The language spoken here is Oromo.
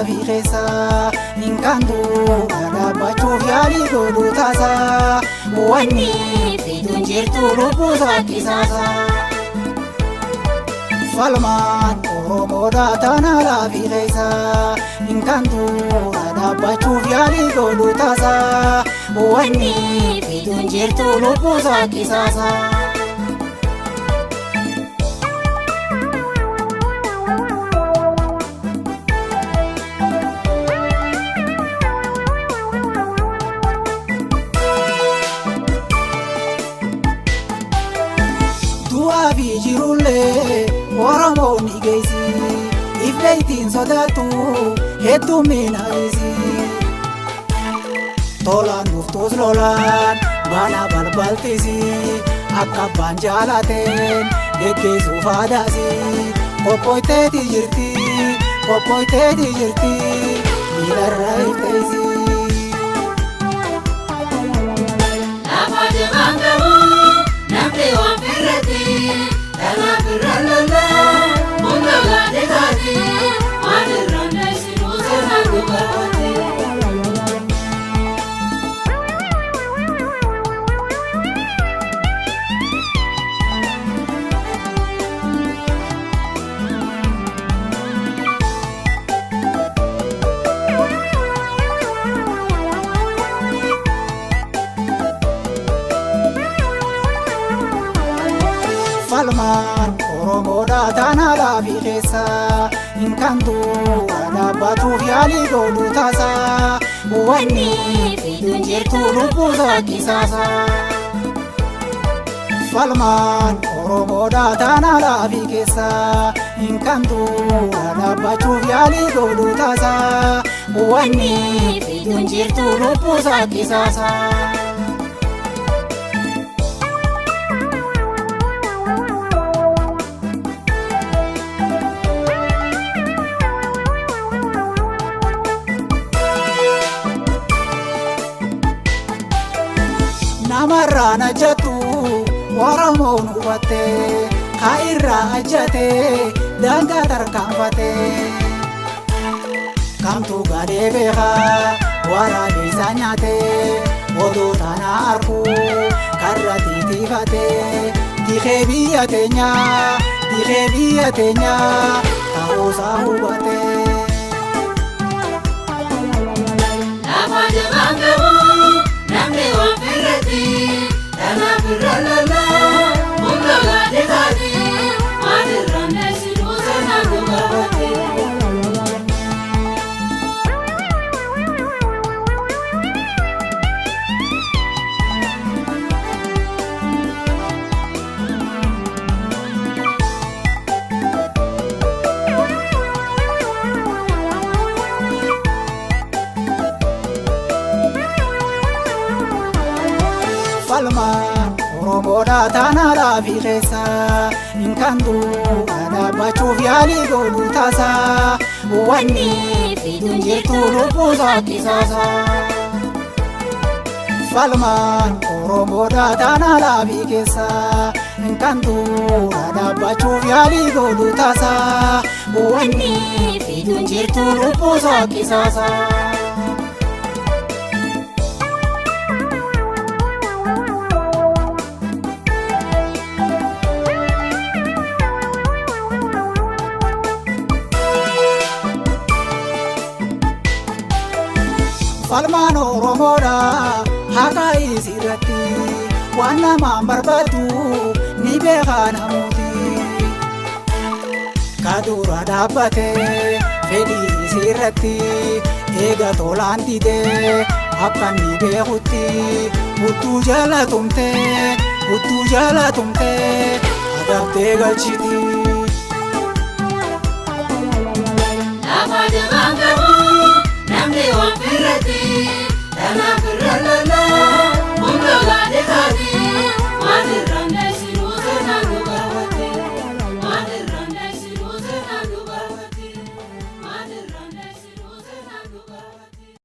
laafi keessa hin kandu dhaabbachuuf yaalii godhu taasa wanni fiduun jirtu lubbuu sakkisaasa. Falmaan Oromoodha tana laafi keessa hin kandu dhaabbachuuf yaalii godhu taasa wanni fiduun jirtu lubbuu sakkisaasa. Du'aafi jirullee Oromoon ni geessi ifeetiin sodaatu hedduumina isi. Tolaan dhuftus lolaan baana balbaltisi akka abbaan jaalateen geggeessuuf aadaasi. Qoqqooyteeti jirti miilarra ifteesi. Lafa deemaan qabu namni waan firreetti dhala firra lola munda gaadhe gaadhe waan irraan dheessinuu seenaan dhugaati. Falmaan Oromoodha tana laafi keessa hin kandu dhaabbachuuf yaalii godhu taasa wanni fiduun jirtu lubbuu sakkisaasa. Falmaan Oromoodha tana laafi keessa hin kandu dhaabbachuuf yaalii godhu taasa wanni fiduun jirtu lubbuu sakkisaasa. Namarraan ajjatu Oromoon hubatte kairraa ajjate daangaa tarkaanfate. Kamtu gadee beeka waraabessa nyaate odoo tana arku karra tiitifate. Dikee biyya teenya ta'uusaa hubate. Lafa deemaan qabu namni waan firreetti dhala firra lola munda gaadhe gaadhe waan irraan dheessinuu seenaan dhugaati. Falmaan Oromoodha tana laafi keessa hin kandu dhaabbachuuf yaalii godhu taasa wanni fiduun jirtu lubbuu sakkisaasa. Falmaan Oromoodha tana laafi keessa hin kandu dhaabbachuuf yaalii godhu taasa wanni fiduun jirtu lubbuu sakkisaasa. Falmaan Oromoodha haqa isirratti waan namaan barbaadu ni beeka namooti. Kadura dhaabbate fedhii isirratti eega tolaan didee akka inni beekutti huttuu jaalatumte adabdee galchiti. Lafa deemaan qabu namni waan firreetti dhala firra lola